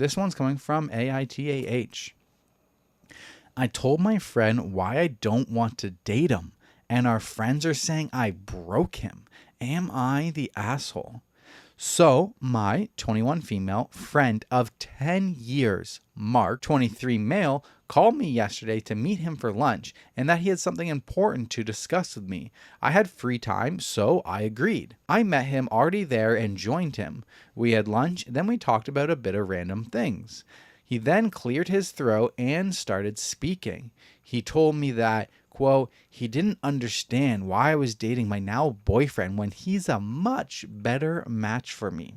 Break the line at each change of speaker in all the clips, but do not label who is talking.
This one's coming from AITAH. I told my friend why I don't want to date him, and our friends are saying I broke him. Am I the asshole? So, my 21 female friend of 10 years, Mark, 23 male, called me yesterday to meet him for lunch and that he had something important to discuss with me. I had free time, so I agreed. I met him already there and joined him. We had lunch, then we talked about a bit of random things. He then cleared his throat and started speaking. He told me that, quote, he didn't understand why I was dating my now boyfriend when he's a much better match for me.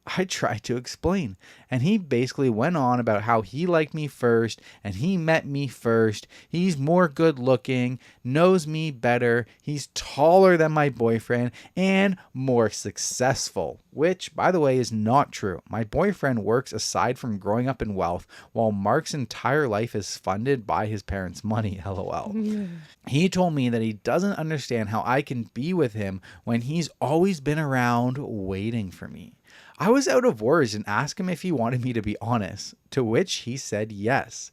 I tried to explain, and he basically went on about how he liked me first and he met me first. He's more good looking, knows me better, he's taller than my boyfriend, and more successful, which, by the way, is not true. My boyfriend works aside from growing up in wealth, while Mark's entire life is funded by his parents' money, lol. He told me that he doesn't understand how I can be with him when he's always been around waiting for me. I was out of words and asked him if he wanted me to be honest, to which he said yes.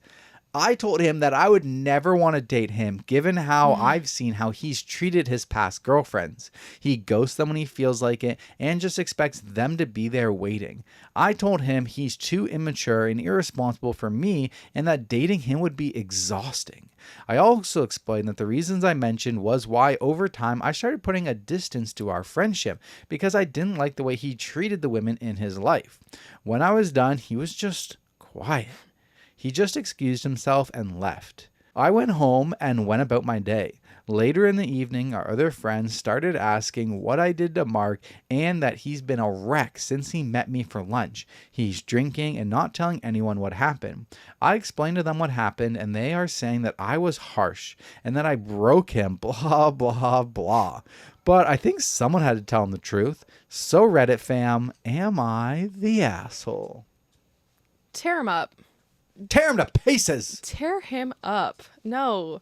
I told him that I would never want to date him given how I've seen how he's treated his past girlfriends. He ghosts them when he feels like it and just expects them to be there waiting. I told him he's too immature and irresponsible for me and that dating him would be exhausting. I also explained that the reasons I mentioned was why over time I started putting a distance to our friendship because I didn't like the way he treated the women in his life. When I was done, he was just quiet. He just excused himself and left. I went home and went about my day. Later in the evening, our other friends started asking what I did to Mark and that he's been a wreck since he met me for lunch. He's drinking and not telling anyone what happened. I explained to them what happened and they are saying that I was harsh and that I broke him, blah, blah, blah. But I think someone had to tell him the truth. So Reddit fam, am I the asshole?
Tear him up.
Tear him to pieces.
Tear him up. No.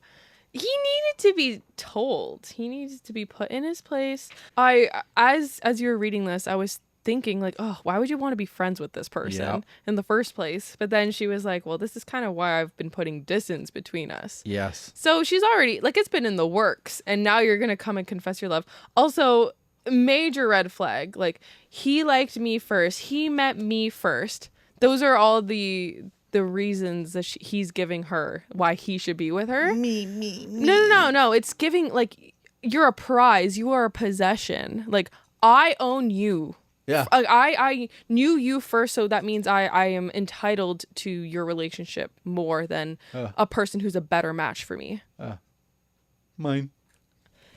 He needed to be told. He needed to be put in his place. As you were reading this, I was thinking like, oh, why would you want to be friends with this person in the first place? But then she was like, well, this is kind of why I've been putting distance between us.
Yes.
So she's already, like, it's been in the works. And now you're going to come and confess your love. Also, major red flag. Like, he liked me first. He met me first. Those are all the reasons that he's giving her why he should be with her. Me. No. It's giving, like, you're a prize. You are a possession. Like, I own you.
Yeah.
I knew you first, so that means I am entitled to your relationship more than a person who's a better match for me.
Mine.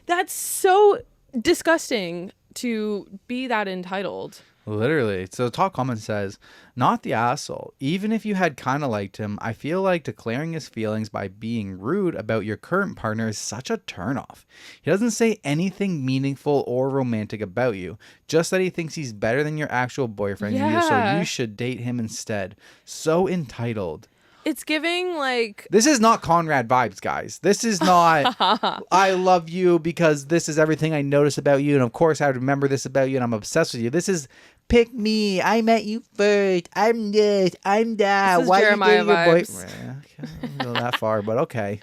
That's so disgusting to be that entitled.
Literally. So the top comment says, not the asshole. Even if you had kind of liked him, I feel like declaring his feelings by being rude about your current partner is such a turnoff. He doesn't say anything meaningful or romantic about you, just that he thinks he's better than your actual boyfriend, so you should date him instead. So entitled.
It's giving, like...
This is not Conrad vibes, guys. This is not, I love you because this is everything I notice about you, and of course I remember this about you, and I'm obsessed with you. This is, pick me. I met you first. I'm this. I'm that.
This is
Why
Jeremiah
you dating your
vibes.
boyfriend? I can't go that far, but okay.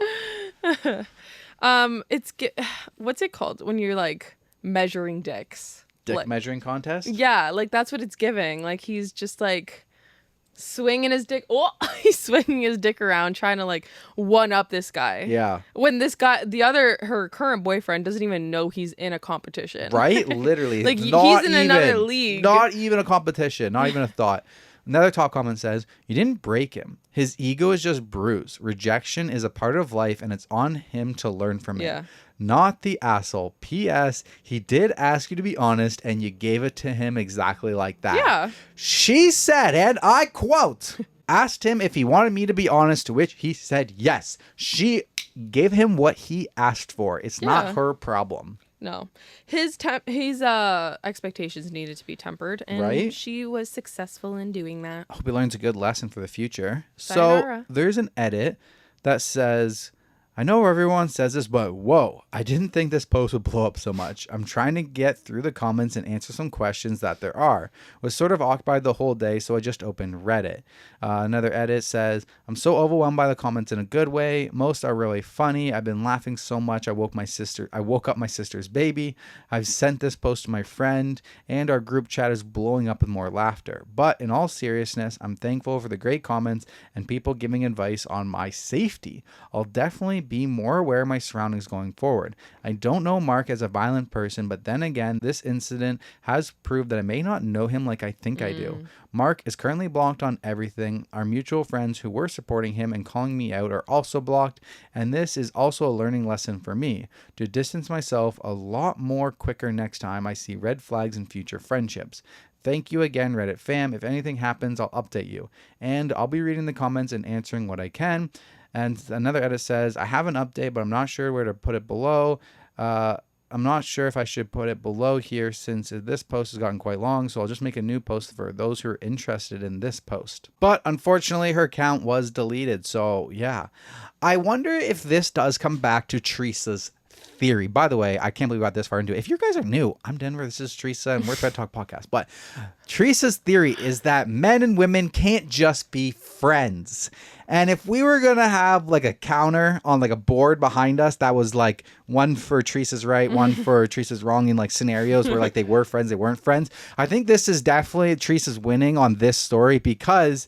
What's it called when you're, like, measuring dicks?
Dick measuring contest?
Yeah, like, that's what it's giving. Like, he's just, like... swinging his dick. Oh, he's swinging his dick around, trying to like one up this guy.
Yeah.
When this guy, her current boyfriend, doesn't even know he's in a competition.
Right? Literally.
Like he's in another league.
Not even a competition. Not even a thought. Another top comment says, you didn't break him. His ego is just bruised. Rejection is a part of life and it's on him to learn from it. Not the asshole. P.S. He did ask you to be honest and you gave it to him exactly like that.
Yeah.
She said, and I quote, asked him if he wanted me to be honest, to which he said yes. She gave him what he asked for. It's not her problem.
No. His expectations needed to be tempered, and she was successful in doing that.
I hope he learns a good lesson for the future.
Sayonara.
So there's an edit that says, I know everyone says this, but whoa, I didn't think this post would blow up so much. I'm trying to get through the comments and answer some questions that there are. Was sort of occupied the whole day, so I just opened Reddit. Another edit says, I'm so overwhelmed by the comments in a good way. Most are really funny. I've been laughing so much I woke up my sister's baby. I've sent this post to my friend, and our group chat is blowing up with more laughter. But in all seriousness, I'm thankful for the great comments and people giving advice on my safety. I'll definitely be more aware of my surroundings going forward. I don't know Mark as a violent person, but then again, this incident has proved that I may not know him like I think I do. Mark is currently blocked on everything. Our mutual friends who were supporting him and calling me out are also blocked, and this is also a learning lesson for me to distance myself a lot more quicker next time I see red flags in future friendships. Thank you again, Reddit fam. If anything happens, I'll update you. And I'll be reading the comments and answering what I can. And another edit says, I have an update, but I'm not sure where to put it below. I'm not sure if I should put it below here since this post has gotten quite long, so I'll just make a new post for those who are interested in this post. But unfortunately, her account was deleted, so yeah. I wonder if this does come back to Teresa's theory. By the way, I can't believe we got this far into it. If you guys are new, I'm Denver, this is Teresa, and we're ThreadTalk Podcast. But Teresa's theory is that men and women can't just be friends. And if we were going to have like a counter on like a board behind us that was like one for Teresa's right, one for Teresa's wrong in like scenarios where like they were friends, they weren't friends. I think this is definitely Teresa's winning on this story because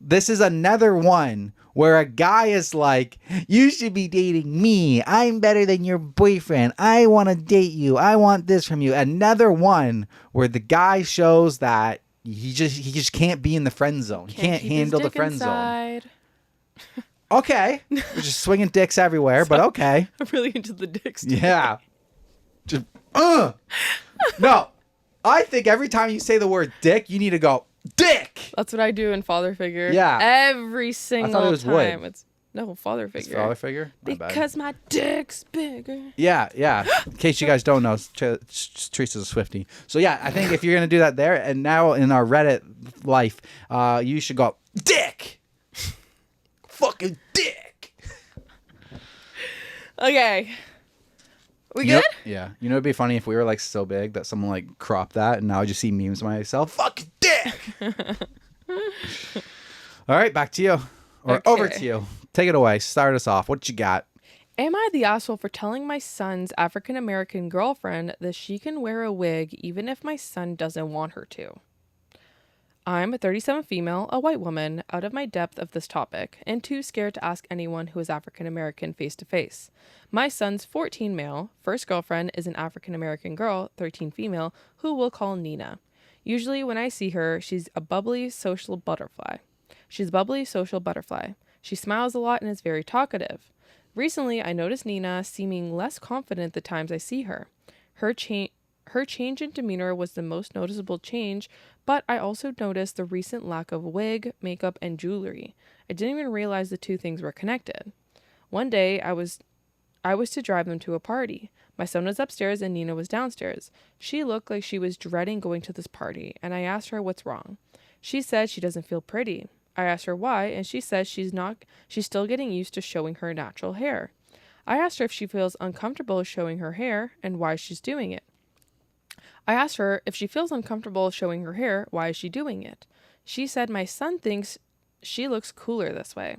this is another one where a guy is like, you should be dating me. I'm better than your boyfriend. I want to date you. I want this from you. Another one where the guy shows that he just can't be in the friend zone. He can't handle the friend zone. Okay. We're just swinging dicks everywhere, but okay.
I'm really into the dicks today.
Yeah. Just, No. I think every time you say the word dick, you need to go, dick.
That's what I do in father figure.
Yeah.
Every single
I thought it was
time.
wood.
It's no father figure.
It's father figure?
Because my dick's bigger.
Yeah. In case you guys don't know, Teresa's a Swiftie. So yeah, I think if you're going to do that there, and now in our Reddit life, you should go, dick. Fucking dick.
Okay. We good?
Yeah. You know, it'd be funny if we were like so big that someone like cropped that and now I just see memes of myself. Fucking dick. All right, back to you. Or over to you. Take it away. Start us off. What you got?
Am I the asshole for telling my son's African-American girlfriend that she can wear a wig even if my son doesn't want her to? I'm a 37 female, a white woman, out of my depth of this topic, and too scared to ask anyone who is African-American face-to-face. My son's 14 male, first girlfriend is an African-American girl, 13 female, who we'll call Nina. Usually when I see her, she's a bubbly social butterfly. She smiles a lot and is very talkative. Recently, I noticed Nina seeming less confident the times I see her. Her change in demeanor was the most noticeable change, but I also noticed the recent lack of wig, makeup, and jewelry. I didn't even realize the two things were connected. One day, I was to drive them to a party. My son was upstairs and Nina was downstairs. She looked like she was dreading going to this party, and I asked her what's wrong. She said she doesn't feel pretty. I asked her why, and she says she's still getting used to showing her natural hair. I asked her if she feels uncomfortable showing her hair and why she's doing it. I asked her if she feels uncomfortable showing her hair, why is she doing it? She said my son thinks she looks cooler this way.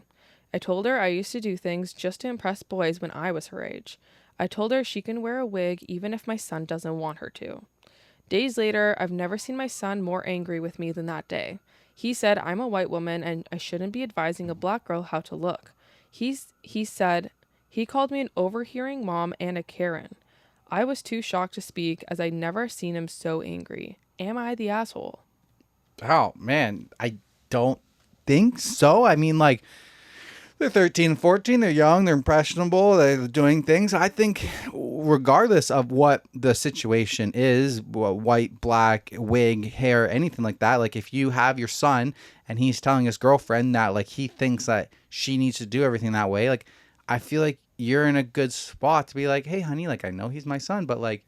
I told her I used to do things just to impress boys when I was her age. I told her she can wear a wig even if my son doesn't want her to. Days later, I've never seen my son more angry with me than that day. He said I'm a white woman and I shouldn't be advising a black girl how to look. He said he called me an overhearing mom and a Karen. I was too shocked to speak as I'd never seen him so angry. Am I the asshole?
Oh, man. I don't think so. I mean, like, they're 13 and 14. They're young. They're impressionable. They're doing things. I think regardless of what the situation is, white, black, wig, hair, anything like that, like if you have your son and he's telling his girlfriend that like he thinks that she needs to do everything that way, like I feel like you're in a good spot to be like, hey, honey, like I know he's my son, but like